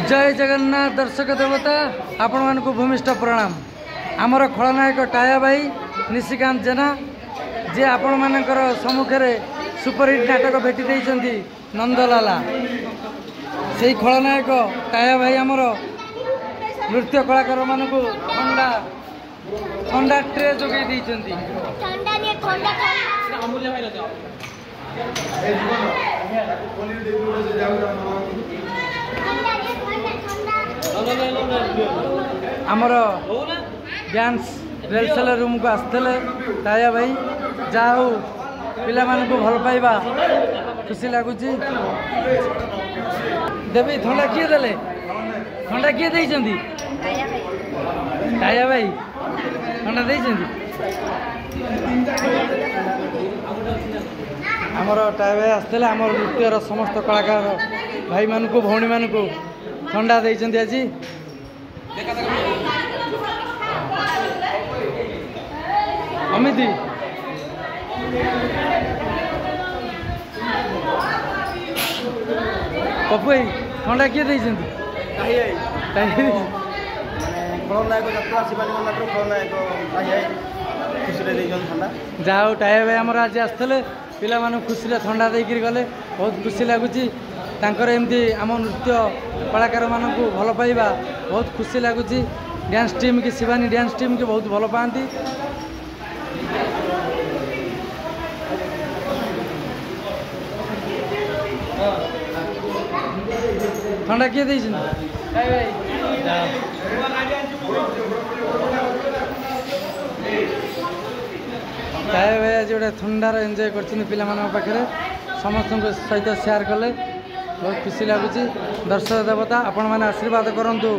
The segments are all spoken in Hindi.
जय जगन्नाथ दर्शक देवता आपण मानक भूमिष्ठ प्रणाम। आमर खलनायक टाया भाई निशिकांत जेना जे आपण मानकर सम्मुखें सुपरहिट नाटक भेटी देइछंती नंदलाला से खलनायक टाया भाई आमर नृत्य कलाकार मानक ठंडा ठंडा ट्रे जोगे देइछंती। आमर डांस रिहर्सल रूम को आसते टाया भाई जाऊ पिला मानक भल पाइबा खुशी लगुच। देवी थंडा किए देले थंडा किए देइछंती टाया भाई थंडा देइछंती। आमर टाया भाई आसते आमर नृत्यर समस्त कलाकार भाई मानक भौणी मानक ठंडा देइछंती आज। अमिति पप्पू भाई ठंडा किए देइछंती खलनायक यात्रा शिवाजी मंदिर खलनायक खुशी ठंडा जाओ टाया भाई आमर आज आसते पिला मानक खुशी ठंडा देकर गले बहुत खुशी लगुच। तांकर एमती आम नृत्य कलाकार मानक भल पाइबा बहुत खुशी लगुच। डांस टीम की शिवानी डांस टीम की बहुत भल पाती। ठंडा किए टाया भाई आज गोटे ठंडार एंजॉय कर पाखे समस्त सहित शेयर कले बहुत खुशी लगुच। दर्शक देवता आपण मैंने आशीर्वाद करूँ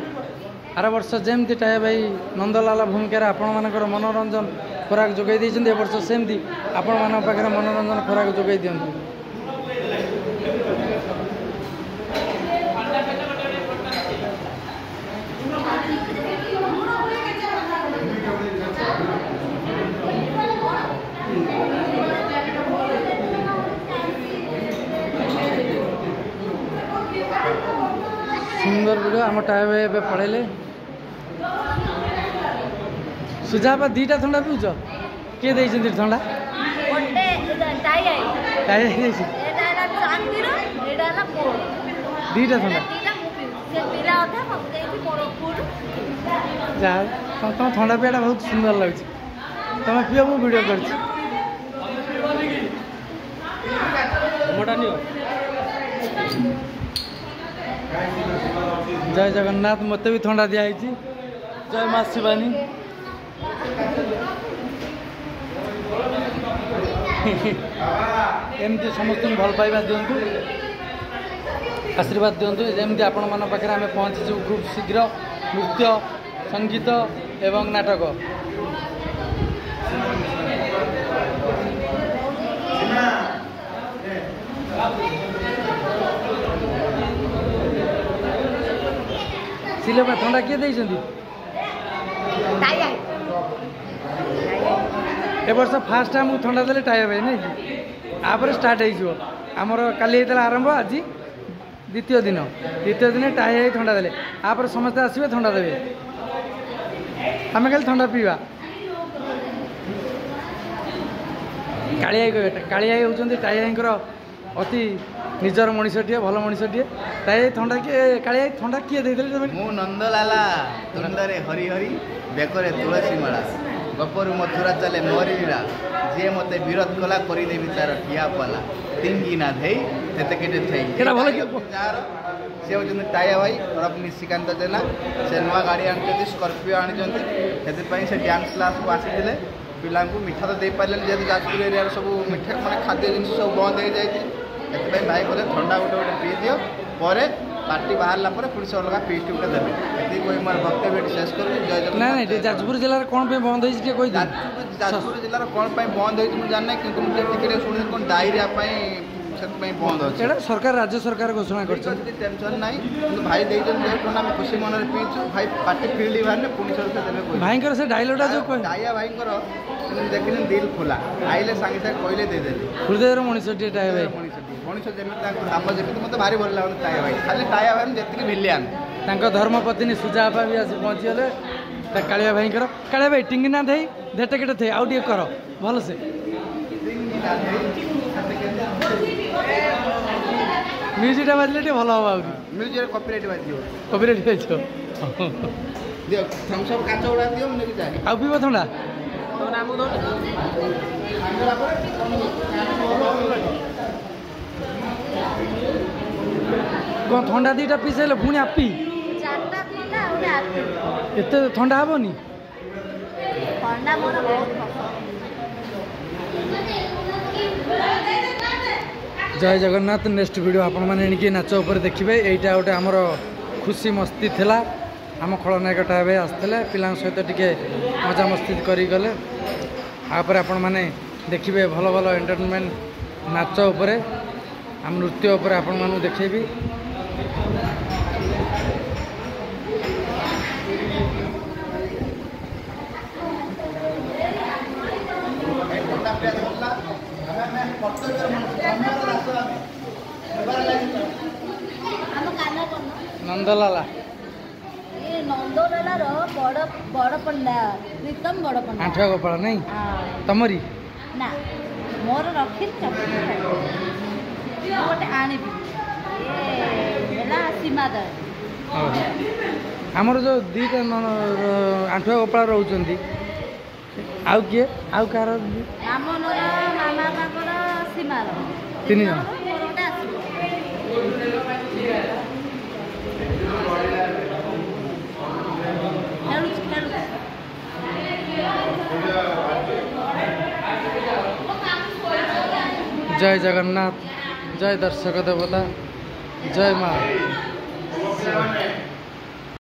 आर वर्ष जमती टाया भाई नंदलाला भूमिकार आपण मानकर मनोरंजन खोराक जोगाई देइछन्ती ए वर्ष सेमती आपण मान पाखे मनोरंजन खोराक जोगाई दियंतु। सुंदर वीडियो आम टाया भाई ए पढ़ेले सुझाव दीटा ठंडा पीउछ किए देइछन्ती ठंडा दीटा ठंडा जा तुम ठंडा पियाटा बहुत सुंदर लगुच तुम पियो मु वीडियो कर। जय जगन्नाथ मत भी ठंडा दिखाई जय माँ शिवानी एमती समस्त भल पाइबा दिंतु आशीर्वाद दिंतु जमी आपण मान पाखे आम पहुँचीचु खूब शीघ्र नृत्य संगीत एवं नाटक। सिलेबा ठंडा किए देइछन्ती ए वर्ष फास्ट टाइम ठंडा देले टाया भाई नहीं आपर स्टार्ट हो आमर काली आरंभ आज द्वितीय दिन टाया भाई ठंडा देले आपर समस्त आसबे ठंडा देवे आम खाली ठंडा पीवा। कालिया होउछन्ती टाया भाईंकर अति निजर मनीषटीए भल मनीषटीए टाया ठंडा किए कालिया ठंडा किए देइदेले मु नंदलाला तुंदरे हरि हरि बेकरे तुलसी माला गपरु मथुरा चले मोरी लीला जे मते विरोध कला करी देबी तार ठिया पाला तिंगी ना धई तेते केटे थई केडा भल यार से होजन टाया भाई और निशिकांत जेना से नवा गाड़ी आनछन्ती स्कॉर्पियो आनछन्ती हेते पई से डांस क्लास को आसीले पिला को मिठा तो दे पारले जे जाजपुर एरिया सब मिठा माने खाद्य जिनिस सब बंद हो जाई हेते भाई बोले ठंडा गोटे गोटे पी दियो परे पार्टी बाहरला पर पुलिस अलग फीस्ट गोटे देवे ये कोई मोर वक्तव्य शेष कर जय ना नहीं जाजपुर जिले में कौन पे बंद होई के कोई जाजपुर जिले में कौन पे बंद होई मु जानना किंतु मु टिके सुनि कोन डायरिया पे बंद अच्छे सरकार राज्य सरकार घोषणा कर टेंशन नहीं भाई आम खुशी मन में पीचु भाई पार्टी फिल्ड बाहर पुणी भाई से डायलॉगटा जो टाया भाई देखिए दिल खोला आइले सांगे सांगे कहले देदेले हृदय मनीष टाया भाई मनीष जमी नाम जमी मत भारी भल लगे टाया भाई खाली टाया भाई जी भिलियान धर्मपत्नी सुजा आपा भी आसी पहुँचीगले कालिया भाई कालिया भाई टिंगिना थे धेट केटे थे आउ टे कर भल से म्यूजिक बाजले भल हम आउरी म्यूजिक कॉपीराइट बाजियो कॉपीराइट बाजियो दियो थम्स अप काच उड़ा दियो मैं जाए आउ पीब थंडा तो नाम दो कौन थंडा दीटा पी सारे पुणी आपी चारटा थंडा उडे आती एते थंडा हेबनी थंडा मोर बहुत पसंद जय जगन्नाथ नेक्स्ट वीडियो आपण मैंने एणिकी नाच उपर देखिए यहीटा गोटे आमर खुशी मस्ती थिला आम खलनायकटा भाई आसते पिला सहित टिके मजा मस्ती करी गले आपर आपण मैंने देखिए भल भल एंटरटेनमेंट नाच उपरे आम नृत्य उपरे आपण मानू देखेबी ଆମ କାନ କନ नंदलाला ଏ ନନ୍ଦଲାଲାର ବଡ଼ ବଡ଼ ପଣ୍ଡା ପ୍ରୀତମ ବଡ଼ ପଣ୍ଡା आंठुआ गोपाल नहीं ହଁ तमरी ନା ମୋର ରଖିନି ଚକଲେଟ୍ ଖାଇବି ମୁଁ ଗୋଟେ ଆଣିବି ଏ ହେଲା ସୀମାଦର आमर जो दीटा आंठुआ गोपाल रोचंती आउ किए आउ कार ମାମନର ମାମା ବାପାର ସୀମାର ତିନି ଜଣ। ମୋର ଗୋଟେ ଆସିବ ଖେଳୁଛି ଖେଳୁଛି जय जगन्नाथ जय दर्शक देवता जय माँ